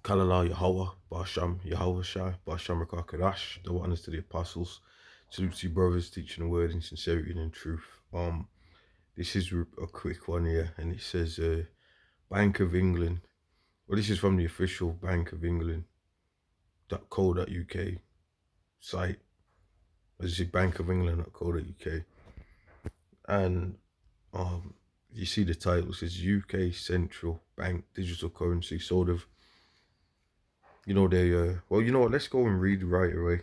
Kalala Yahweh, Basham Yahweh Shai, Basham Rakakadash, the witness to the apostles, salute to you brothers, teaching the word in sincerity and in truth. This is a quick one here, and it says Bank of England. Well, this is from the official Bank of England.co.uk site. This is Bank of England.co.uk, and you see the title, it says UK Central Bank Digital Currency. Sort of, they well, you know what? Let's go and read right away.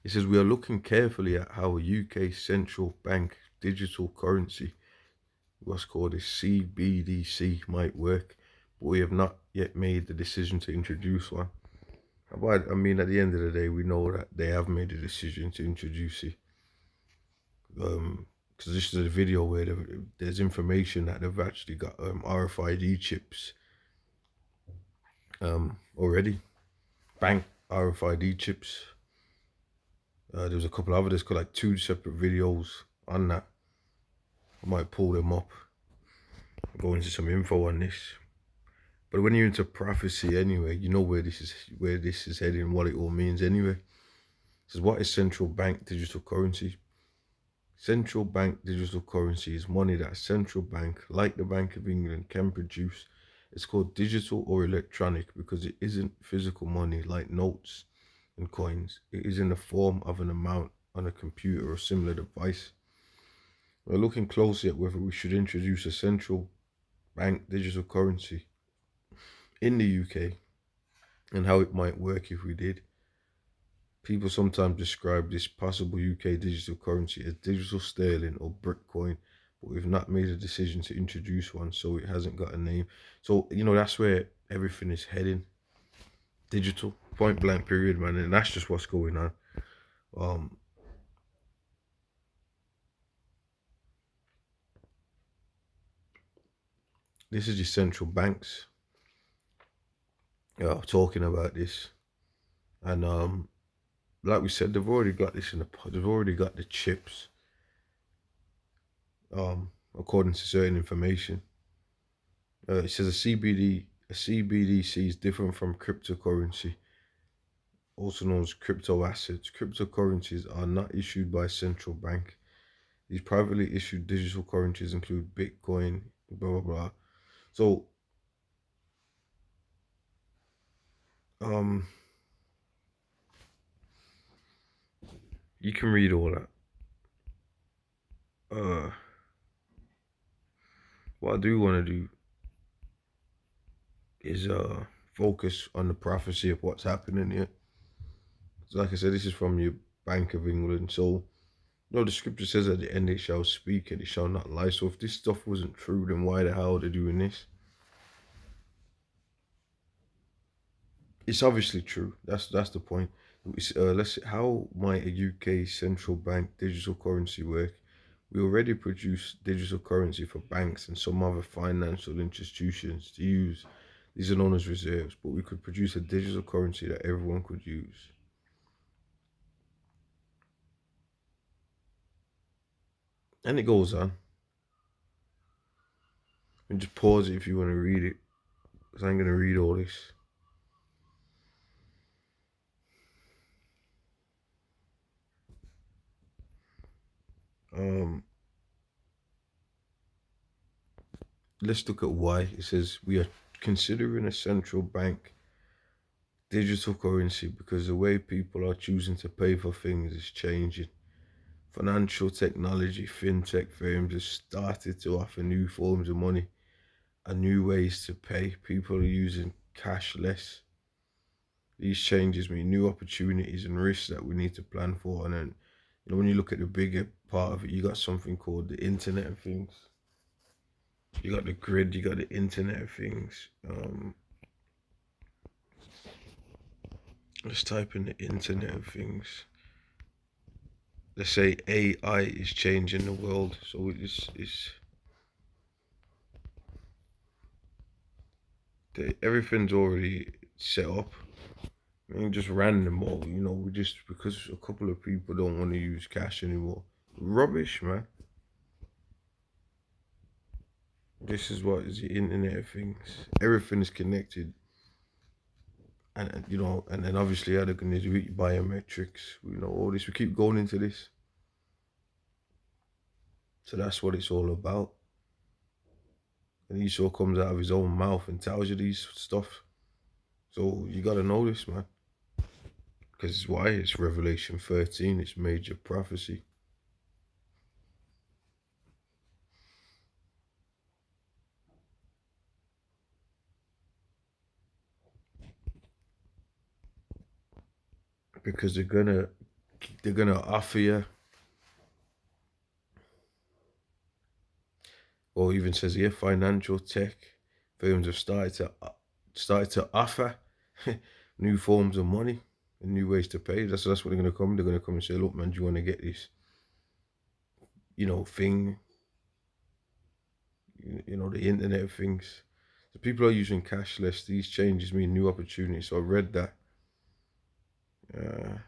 It says we are looking carefully at how a UK central bank digital currency, what's called a CBDC, might work, but we have not yet made the decision to introduce one. But I mean, at the end of the day, we know that they have made a decision to introduce it. Because this is a video where there's information that they've actually got RFID chips already, bank RFID chips. There was a couple of others, like 2 separate videos on that. I might pull them up, go into some info on this. But when you're into prophecy anyway, you know where this is heading, what it all means anyway. It says, what is central bank digital currency? Central bank digital currency is money that a central bank, like the Bank of England, can produce. It's called digital or electronic because it isn't physical money like notes and coins. It is in the form of an amount on a computer or similar device. We're looking closely at whether we should introduce a central bank digital currency in the UK and how it might work if we did. People sometimes describe this possible UK digital currency as digital sterling or Bitcoin, but we've not made a decision to introduce one, so it hasn't got a name. So, that's where everything is heading. Digital, point blank period, man, and that's just what's going on. This is your central banks talking about this, and like we said, they've already got this they've already got the chips, according to certain information. It says a CBDC is different from cryptocurrency, also known as crypto assets. Cryptocurrencies are not issued by a central bank. These privately issued digital currencies include Bitcoin, blah blah blah. So you can read all that. What I do want to do is focus on the prophecy of what's happening here. So like I said, this is from your Bank of England. So the scripture says at the end it shall speak and it shall not lie. So if this stuff wasn't true, then why the hell are they doing this? It's obviously true. That's the point. Let's see, how might a UK central bank digital currency work? We already produce digital currency for banks and some other financial institutions to use. These are known as reserves, but we could produce a digital currency that everyone could use. And it goes on. And just pause it if you want to read it, because I'm going to read all this. Let's look at why. It says we are considering a central bank digital currency because the way people are choosing to pay for things is changing. Financial technology, fintech firms have started to offer new forms of money and new ways to pay. People are using cash less. These changes mean new opportunities and risks that we need to plan for. And then, when you look at the bigger part of it, you got something called the Internet of Things. You got the grid, you got the Internet of Things. Let's type in the Internet of Things. Let's say AI is changing the world. So everything's already set up. I mean, just random, or we just, because a couple of people don't want to use cash anymore. Rubbish, man. This is what is the Internet of Things. Everything is connected, and you know, and then obviously how they're going to do it, biometrics. You know, all this. We keep going into this, so that's what it's all about. And Esau comes out of his own mouth and tells you these stuff. So you got to know this, man, because it's why it's Revelation 13. It's major prophecy. Because they're gonna offer you, or even says here, financial tech firms have started to offer new forms of money and new ways to pay. That's what they're gonna come. They're gonna come and say, look, man, do you want to get this, thing, the Internet of Things. So people are using cashless. These changes mean new opportunities. So I read that. Uh,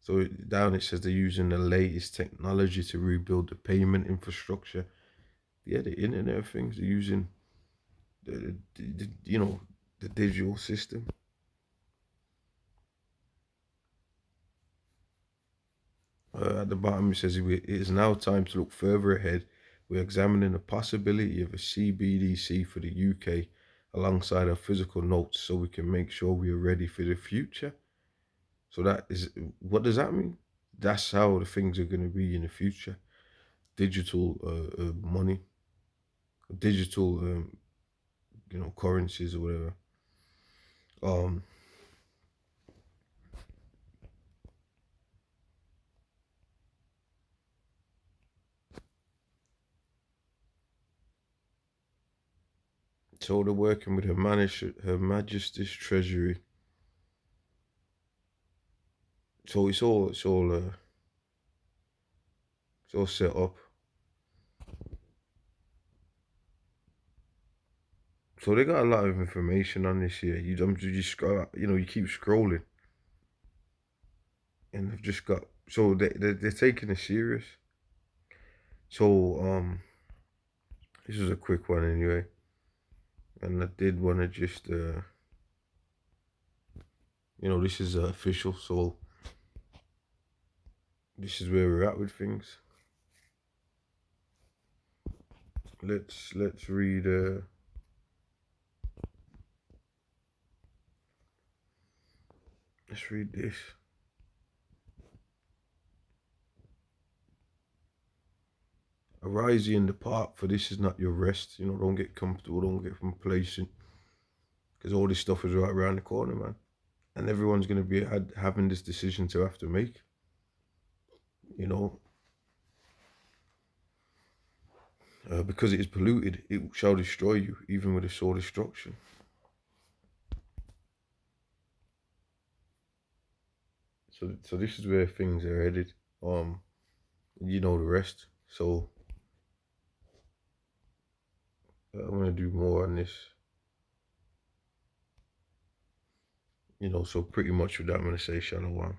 so down it says they're using the latest technology to rebuild the payment infrastructure. Yeah, the Internet of Things. They're using the digital system. At the bottom, it says it is now time to look further ahead. We're examining the possibility of a CBDC for the UK alongside our physical notes so we can make sure we are ready for the future. So that is, what does that mean? That's how the things are going to be in the future. Digital money, digital, currencies or whatever. Um, so they're working with Her Majesty's Treasury. So it's all set up. So they got a lot of information on this here. You keep scrolling, and they've just got, so they're taking it serious. So this was a quick one anyway, and I did want to just this is official, so this is where we're at with things. Let's read. Let's read this. Arise ye and depart, for this is not your rest. Don't get comfortable, don't get complacent, because all this stuff is right around the corner, man. And everyone's going to be having this decision to have to make. Because it is polluted, it shall destroy you, even with a sore destruction. So this is where things are headed. You know the rest. So I'm gonna do more on this. So pretty much with that, I'm gonna say shalom.